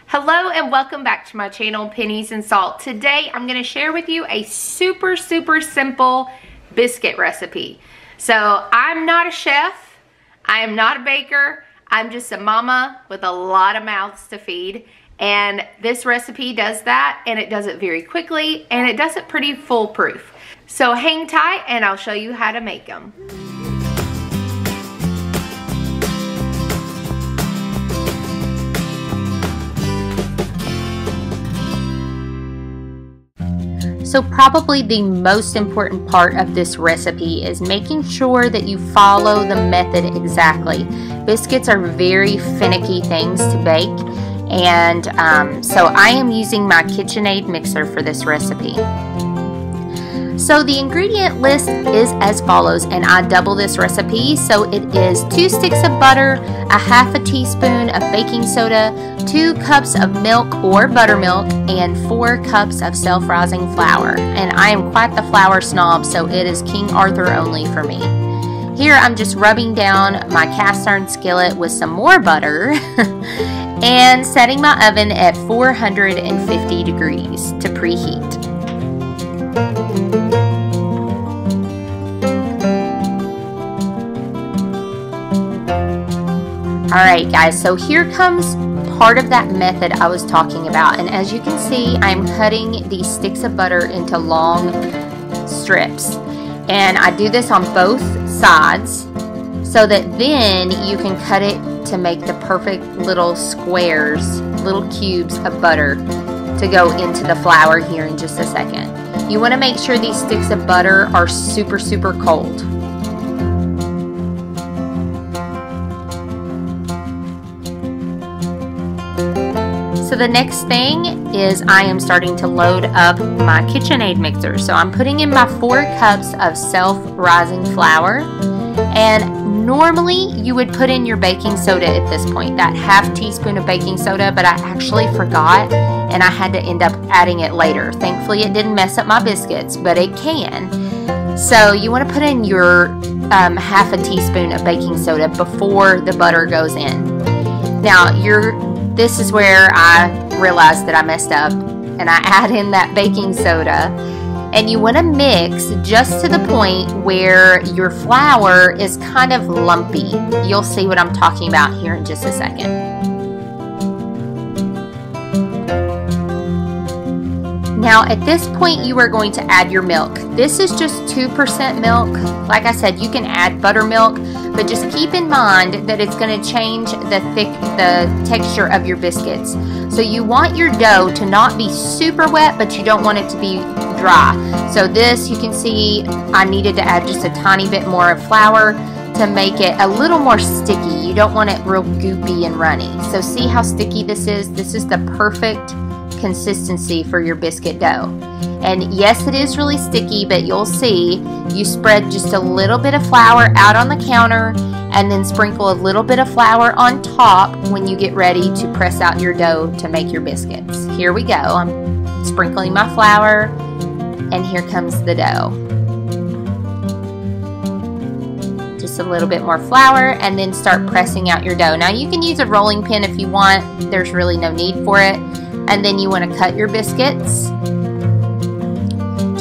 Hello and welcome back to my channel, Pennies and Salt. Today I'm going to share with you a super simple biscuit recipe. So I'm not a chef, I am not a baker, I'm just a mama with a lot of mouths to feed. And this recipe does that, and it does it very quickly, and it does it pretty foolproof. So hang tight and I'll show you how to make them. So probably the most important part of this recipe is making sure that you follow the method exactly. Biscuits are very finicky things to bake, and so I am using my KitchenAid mixer for this recipe. So the ingredient list is as follows, and I double this recipe. So it is 2 sticks of butter, a half a teaspoon of baking soda, 2 cups of milk or buttermilk, and 4 cups of self-rising flour. And I am quite the flour snob, so it is King Arthur only for me. Here I'm just rubbing down my cast iron skillet with some more butter and setting my oven at 450 degrees to preheat. Alright guys, so here comes part of that method I was talking about, and as you can see, I'm cutting these sticks of butter into long strips, and I do this on both sides so that then you can cut it to make the perfect little squares, little cubes of butter to go into the flour here in just a second. You want to make sure these sticks of butter are super cold. So the next thing is I am starting to load up my KitchenAid mixer. So I'm putting in my 4 cups of self-rising flour, and normally you would put in your baking soda at this point, that half teaspoon of baking soda, but I actually forgot and I had to end up adding it later. Thankfully it didn't mess up my biscuits, but it can. So you want to put in your half a teaspoon of baking soda before the butter goes in. Now this is where I realized that I messed up, and I add in that baking soda, and you want to mix just to the point where your flour is kind of lumpy. You'll see what I'm talking about here in just a second. Now at this point you are going to add your milk. This is just 2% milk. Like I said, you can add buttermilk, but just keep in mind that it's going to change the texture of your biscuits. So you want your dough to not be super wet, but you don't want it to be dry. So this, you can see I needed to add just a tiny bit more of flour to make it a little more sticky. You don't want it real goopy and runny. So see how sticky this is? This is the perfect consistency for your biscuit dough. And yes, it is really sticky, but you'll see you spread just a little bit of flour out on the counter and then sprinkle a little bit of flour on top when you get ready to press out your dough to make your biscuits. Here we go. I'm sprinkling my flour, and here comes the dough. Just a little bit more flour, and then start pressing out your dough. Now you can use a rolling pin if you want. There's really no need for it. And then you want to cut your biscuits.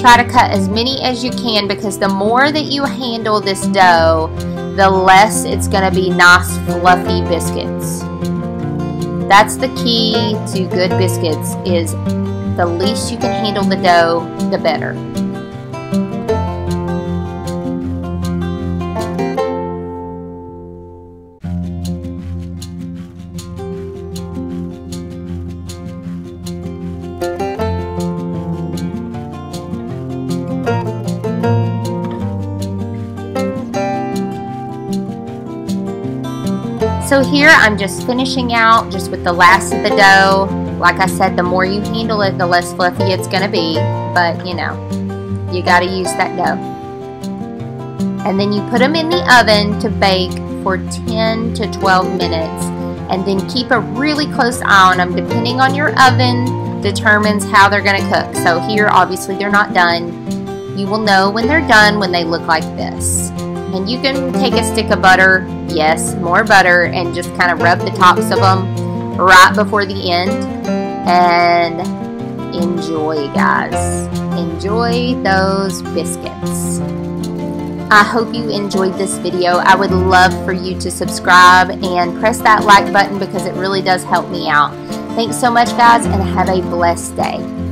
Try to cut as many as you can, because the more that you handle this dough, the less it's going to be nice fluffy biscuits. That's the key to good biscuits, is the least you can handle the dough, the better. So here I'm just finishing out just with the last of the dough. Like I said, the more you handle it, the less fluffy it's going to be. But, you know, you got to use that dough. And then you put them in the oven to bake for 10 to 12 minutes. And then keep a really close eye on them. Depending on your oven determines how they're going to cook. So here, obviously, they're not done. You will know when they're done when they look like this. And you can take a stick of butter, yes, more butter, and just kind of rub the tops of them right before the end. And enjoy, guys. Enjoy those biscuits. I hope you enjoyed this video. I would love for you to subscribe and press that like button because it really does help me out. Thanks so much, guys, and have a blessed day.